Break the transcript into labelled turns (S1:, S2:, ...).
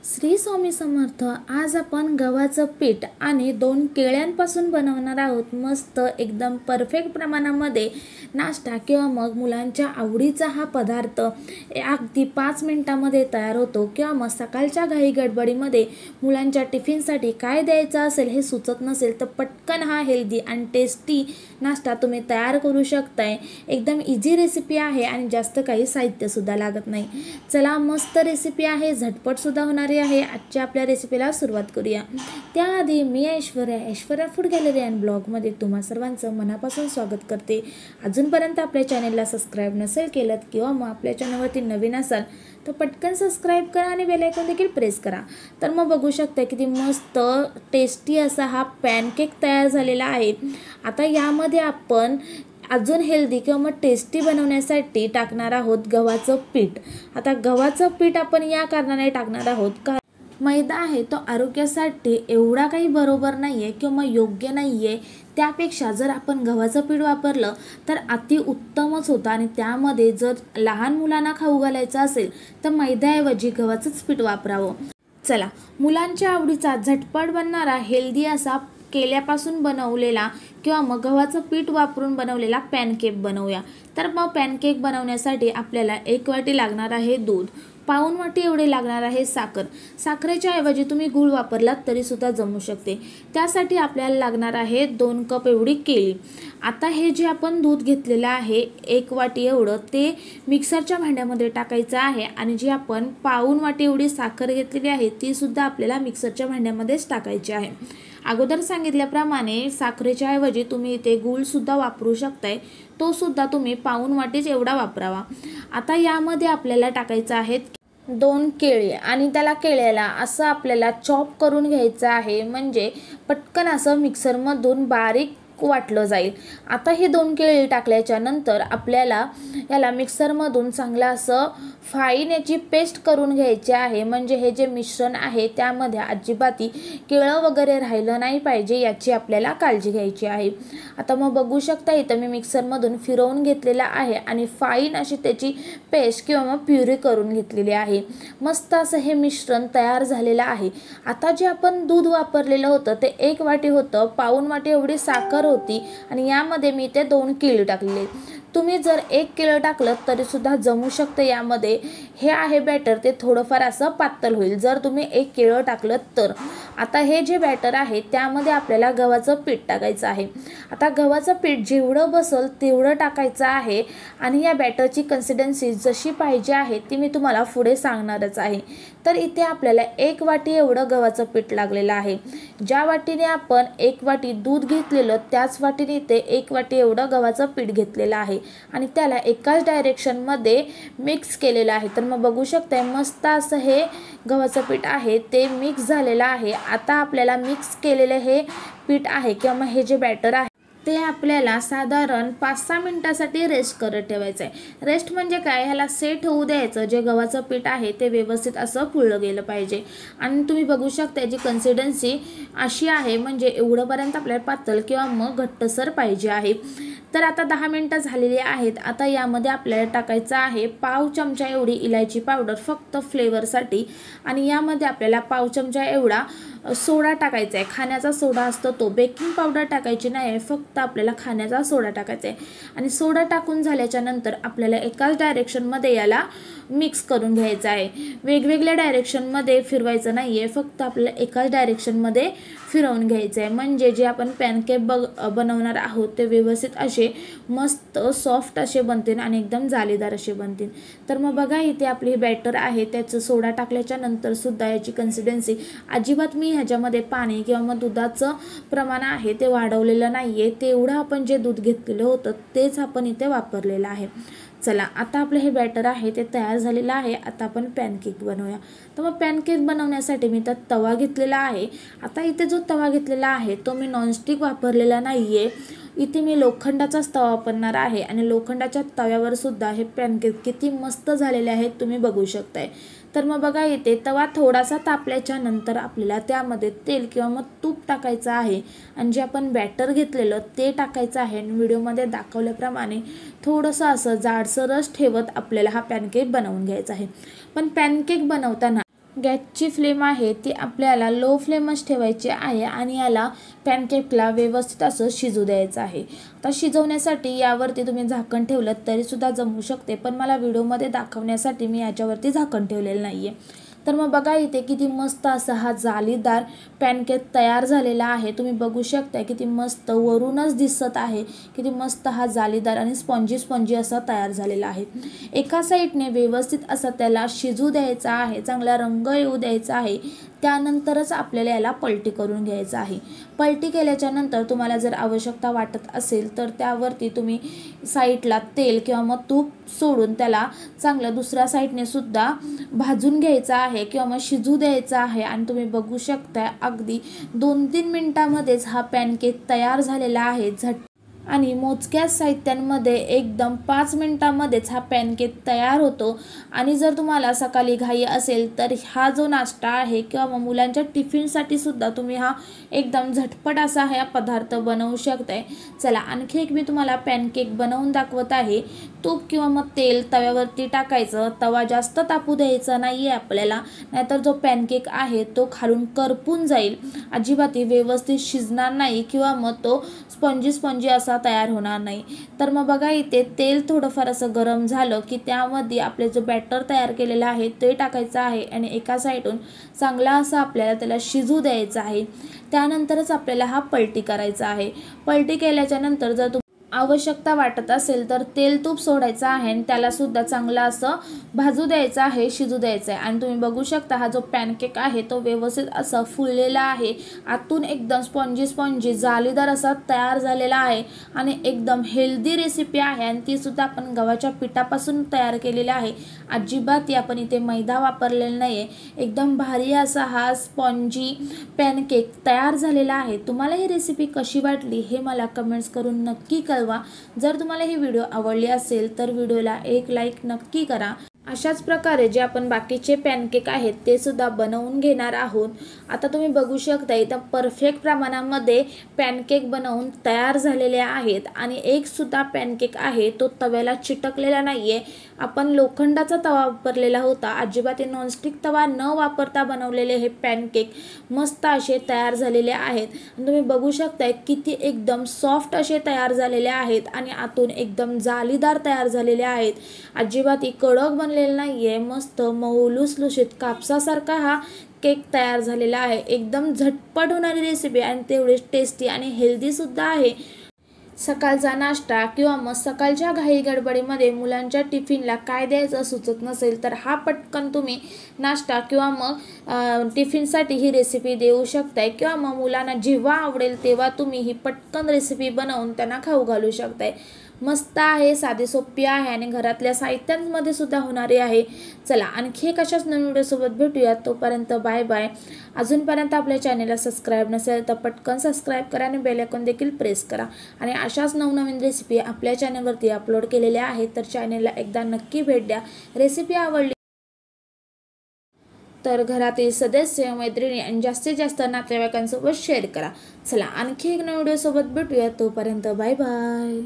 S1: श्री स्वामी समर्थ। आज आपण गव्हाचं पीठ आणि 2 केळ्यांपासून बनवणार आहोत मस्त एकदम परफेक्ट प्रमाणामध्ये नाश्ता किंवा मग मुलांच्या आवडीचा हा पदार्थ अगदी 5 मिनिटांमध्ये तयार होतो किंवा मग सकाळच्या घाई गडबडीमध्ये मुलांच्या टिफिनसाठी काय द्यायचं असेल हे सुचत नसेल तर पटकन हा हेल्दी आणि टेस्टी नाश्ता तुम्ही तयार करू शकताय। एकदम इझी रेसिपी आहे आणि जास्त काही साहित्य सुद्धा लागत नाही। चला मस्त रेसिपी आहे, झटपट सुद्धा होणारी आहे। आजच्या आपल्या रेसिपीला सुरुवात करूया। त्याआधी मी ऐश्वर्या फूड गॅलरी अँड ब्लॉगमध्ये तुम्हा सर्वांचं मनापासून स्वागत करते। अजूनपर्यंत आपल्या चॅनलला सबस्क्राईब नसेल केलं किंवा मग आपल्या चॅनलवरती नवीन असाल तर पटकन सबस्क्राईब करा आणि बेल आयकॉन देखील प्रेस करा। तर मग बघू शकता किती मस्त टेस्टी असा हा पॅनकेक तयार झालेला आहे। आता यामध्ये आपण अजून हेल्दी किंवा मग टेस्टी बनवण्यासाठी टाकणार आहोत गव्हाचं पीठ। आता गव्हाचं पीठ आपण या कारणाने टाकणार आहोत का मैदा आहे तो आरोग्यासाठी एवढा काही बरोबर नाही आहे किंवा मग योग्य नाही आहे। त्यापेक्षा जर आपण गव्हाचं पीठ वापरलं तर अति उत्तमच होतं आणि त्यामध्ये जर लहान मुलांना खाऊ घालायचं असेल तर मैद्याऐवजी गव्हाचंच पीठ वापरावं। चला मुलांच्या आवडीचा झटपट बनणारा हेल्दी असा केल्यापासून बनवलेला किंवा मग गव्हाचं पीठ वापरून बनवलेला पॅनकेक बनवूया। तर मग पॅनकेक बनवण्यासाठी आपल्याला 1 वाटी लागणार आहे दूध, पाऊण वाटी एवढे लागणार आहे साखर। साखरेच्या ऐवजी तुम्ही गूळ वापरलात तरी सुद्धा जमू शकते। त्यासाठी आपल्याला लागणार आहे 2 कप एवढी केळी। आता हे जे आपण दूध घेतलेलं आहे 1 वाटी एवढं ते मिक्सरच्या भांड्यामध्ये टाकायचं आहे आणि जी आपण पाऊण वाटी एवढी साखर घेतलेली आहे ती सुद्धा आपल्याला मिक्सरच्या भांड्यामध्येच टाकायची आहे। अगोदर सांगितल्याप्रमाणे साखरेच्या ऐवजी तुम्ही इथे गूळ सुद्धा वापरू शकताय, तो सुद्धा तुम्ही पाऊण वाटीच एवढा वापरावा। आता यामध्ये आपल्याला टाकायचं आहे 2 केळी आणि त्याला केळ्याला असं आपल्याला चॉप करून घ्यायचं आहे, म्हणजे पटकन असं मिक्सरमधून बारीक वाटलं जाईल। आता हे 2 केळी टाकल्याच्या नंतर आपल्याला याला मिक्सरमधून चांगलं असं फाईन याची पेस्ट करून घ्यायची आहे, म्हणजे हे जे मिश्रण आहे त्यामध्ये अजिबात केळं वगैरे राहिलं नाही पाहिजे याची आपल्याला काळजी घ्यायची आहे। आता मग बघू शकता इथं मी मिक्सरमधून फिरवून घेतलेला आहे आणि फाईन अशी त्याची पेस्ट किंवा मग प्युरी करून घेतलेली आहे। मस्त असं हे मिश्रण तयार झालेलं आहे। आता जे आपण दूध वापरलेलं होतं ते 1 वाटी होतं, पाऊण वाटी एवढी साखर होती आणि यामध्ये मी ते 2 केळी टाकलेले। तुम्ही जर 1 केळं टाकलं तरी सुद्धा जमू शकतं। यामध्ये हे आहे बॅटर ते थोडंफार असं पातळ होईल जर तुम्ही 1 केळं टाकलं तर। आता हे जे बॅटर आहे त्यामध्ये आपल्याला गव्हाचं पीठ टाकायचं आहे। आता गव्हाचं पीठ जेवढं बसल तेवढं टाकायचं आहे आणि या बॅटरची कन्सिस्टन्सी जशी पाहिजे आहे ती मी तुम्हाला पुढे सांगणारच आहे। तर इथे आपल्याला 1 वाटी एवढं गव्हाचं पीठ लागलेलं आहे। ज्या वाटीने आपण 1 वाटी दूध घेतलेलं त्याच वाटीने इथे 1 वाटी एवढं गव्हाचं पीठ घेतलेलं आहे आणि त्याला एकाच डायरेक्शनमध्ये मिक्स केलेलं आहे। तर मग बघू शकताय मस्त असं हे गव्हाचं पीठ आहे ते मिक्स झालेलं आहे। आता आपल्याला मिक्स केलेलं हे पीठ आहे किंवा मग हे जे बॅटर आहे ते आपल्याला साधारण 5-6 मिनिटांसाठी रेस्ट करत ठेवायचं आहे। रेस्ट म्हणजे काय, ह्याला सेट होऊ द्यायचं। जे गव्हाचं पीठ आहे ते व्यवस्थित असं फुललं गेलं पाहिजे आणि तुम्ही बघू शकता याची कन्सिस्टन्सी अशी आहे, म्हणजे एवढंपर्यंत आपल्याला पातळ किंवा मग घट्टसर पाहिजे आहे। तर आता 10 मिनिटं झालेली आहेत। आता यामध्ये आपल्याला टाकायचं आहे पाव चमचा एवढी इलायची पावडर फक्त फ्लेवरसाठी आणि यामध्ये आपल्याला पाव चमचा एवढा सोडा टाकायचा आहे। खाण्याचा सोडा असतो तो, बेकिंग पावडर टाकायची नाही, फक्त आपल्याला खाण्याचा सोडा टाकायचा आहे। आणि सोडा टाकून झाल्याच्या नंतर आपल्याला एकाच डायरेक्शनमध्ये याला मिक्स करून घ्यायचं आहे। वेगवेगळ्या डायरेक्शनमध्ये फिरवायचं नाही आहे, फक्त आपल्याला एकाच डायरेक्शनमध्ये फिरवून घ्यायचं आहे, म्हणजे जे आपण पॅनकेक बनवणार आहोत ते व्यवस्थित असे मस्त सॉफ्ट असे बनतील आणि एकदम जाळीदार असे बनतील। तर मग बघा इथे आपली बॅटर आहे त्याचं सोडा टाकल्याच्या नंतर सुद्धा याची कन्सिस्टन्सी अजिबात मी ह्याच्यामध्ये पाणी किंवा मग दुधाचं प्रमाण आहे ते वाढवलेलं नाही आहे, तेवढं आपण जे दूध घेतलेलं होतं तेच आपण इथे वापरलेलं आहे। चला आता आपलं हे बॅटर आहे ते तयार झालेलं आहे। आता आपण पॅनकेक बनवूया। तर मग पॅनकेक बनवण्यासाठी मी तर तवा घेतलेला आहे। आता इथे जो तवा घेतलेला आहे तो मी नॉनस्टिक वापरलेला नाही आहे, इथे मी लोखंडाचाच तवा वापरणार आहे आणि लोखंडाच्या तव्यावर सुद्धा हे पॅनकेक किती मस्त झालेले आहेत तुम्ही बघू शकताय। तर मग बघा इथे तवा थोडासा तापल्याच्या नंतर आपल्याला त्यामध्ये तेल किंवा मग तूप टाकायचं आहे आणि जे आपण बॅटर घेतलेलं ते टाकायचं आहे आणि व्हिडिओमध्ये दाखवल्याप्रमाणे थोडंसं असं जाडसरच ठेवत आपल्याला हा पॅनकेक बनवून घ्यायचा आहे। पण पॅनकेक बनवताना गॅसची फ्लेम आहे ती आपल्याला लो फ्लेमच ठेवायची आहे आणि याला पॅनकेकला व्यवस्थित असं शिजू द्यायचं आहे। आता शिजवण्यासाठी यावरती तुम्ही झाकण ठेवलं तरीसुद्धा जमू शकते, पण मला व्हिडिओमध्ये दाखवण्यासाठी मी याच्यावरती झाकण ठेवलेलं नाही आहे। तर मग बघा इथे किती मस्त असा हा जालीदार पॅनकेक तयार झालेला आहे। तुम्ही बघू शकता किती मस्त वरूनच दिसत आहे, किती मस्त हा जालीदार आणि स्पॉन्जी स्पॉन्जी असा तयार झालेला आहे। एका साईडने व्यवस्थित असा त्याला शिजू द्यायचा आहे, चांगला रंग येऊ द्यायचा आहे, त्यानंतरच आपल्याला याला पलटी करून घ्यायचं आहे। पलटी केल्याच्या नंतर तुम्हाला जर आवश्यकता वाटत असेल तर त्यावरती तुम्ही साईडला तेल किंवा मग तूप सोडून त्याला चांगलं दुसऱ्या साईडने सुद्धा भाजून घ्यायचं आहे किंवा मग शिजू द्यायचं आहे। आणि तुम्ही बघू शकता अगदी 2-3 मिनिटांमध्येच हा पॅनकेक तयार झालेला आहे। आणि मोजक्या साहित्यांमध्ये एकदम 5 मिनिटांमध्येच हा पॅनकेक तयार होतो। आणि जर तुम्हाला सकाळी घाई असेल तर हा जो नाश्ता आहे किंवा मग मुलांच्या टिफिनसाठी सुद्धा तुम्ही हा एकदम झटपट असा हा पदार्थ बनवू शकताय। चला आणखी एक मी तुम्हाला पॅनकेक बनवून दाखवत आहे। तूप किंवा मग तेल तव्यावरती टाकायचं, तवा जास्त तापू द्यायचा नाही आहे आपल्याला, नाहीतर जो पॅनकेक आहे तो खालून करपून जाईल, अजिबात व्यवस्थित शिजणार नाही किंवा मग तो स्पॉन्जी स्पॉन्जी असा तयार होणार नाही। तर मग बघा इथे तेल थोडंफार असं गरम झालं की त्यामध्ये आपले जो बॅटर तयार केलेला आहे ते टाकायचं आहे आणि एका साईडून चांगला असं आपल्याला त्याला शिजू द्यायचं आहे। त्यानंतरच आपल्याला हा पलटी करायचा आहे। पलटी केल्याच्या नंतर जर आवश्यकता वाटत असेल तर तेल तूप सोडायचं आहे आणि त्याला सुद्धा चांगलं असं भाजू द्यायचं आहे, शिजू द्यायचं आहे। आणि तुम्ही बघू शकता हा जो पॅनकेक आहे तो व्यवस्थित असा फुललेला आहे, आतून एकदम स्पॉन्जी स्पॉन्जी जालीदार असा तयार झालेला आहे आणि एकदम हेल्दी रेसिपी आहे आणि ती सुद्धा आपण गव्हाच्या पिठापासून तयार केलेली आहे। अजिबात आपण इथे मैदा वापरलेला नाही आहे। एकदम भारी असा हा स्पॉन्जी पॅनकेक तयार झालेला आहे। तुम्हाला ही रेसिपी कशी वाटली हे मला कमेंट्स करून नक्की कळवा। जर तुम्हाला ही व्हिडिओ आवडली असेल तर व्हिडिओला एक लाईक नक्की करा। अशाच प्रकारे जे आपण बाकीचे पॅनकेक आहेत ते सुद्धा बनवून घेणार आहोत। आता तुम्ही बघू शकता इथं परफेक्ट प्रमाणामध्ये पॅनकेक बनवून तयार झालेले आहेत आणि एक सुद्धा पॅनकेक आहे तो तव्याला चिटकलेला नाहीये। आपण लोखंडाचा तवा वापरलेला होता, अजिबात नॉनस्टिक तवा न वापरता बनवलेले हे पॅनकेक मस्त असे तयार झालेले आहेत। तुम्ही बघू शकता किती एकदम सॉफ्ट असे तयार झालेले आहेत आणि आतून एकदम जालीदार तयार झालेले आहेत, अजिबात कडक बनलेले नाहीये। मस्त मऊ लुसलुशीत कापसासारखा हा केक तयार झालेला आहे। एकदम झटपट होणारी रेसिपी आणि तेवढीच टेस्टी आणि हेल्दी सुद्धा आहे। सकाळचा नाश्ता किंवा मग सकाळच्या घाई गडबडीमध्ये मुलांच्या टिफिनला काय द्यायचं सुचत नसेल तर हा पटकन तुम्ही नाश्ता किंवा मग टिफिनसाठी ही रेसिपी देऊ शकताय किंवा मग मुलांना जेव्हा आवडेल तेव्हा तुम्ही ही पटकन रेसिपी बनवून त्यांना खाऊ घालू शकताय। मस्त आहे, साधी सोपी आहे आणि घरातल्या साहित्यांमध्ये सुद्धा होणारी आहे। चला आणखी एक अशाच नवीन व्हिडिओसोबत भेटूया, तोपर्यंत बाय बाय। अजूनपर्यंत आपल्या चॅनेलला सबस्क्राईब नसेल तर पटकन सबस्क्राईब करा आणि बेल आयकॉन देखील प्रेस करा। आणि अशाच नवनवीन रेसिपी आपल्या चॅनेलवरती अपलोड केलेल्या आहेत, तर चॅनेलला एकदा नक्की भेट द्या। रेसिपी आवडली तर घरातील सदस्य, मैत्रिणी आणि जास्तीत जास्त नातेवाईकांसोबत शेअर करा। चला आणखी एक नवीन व्हिडिओसोबत भेटूया, तोपर्यंत बाय बाय।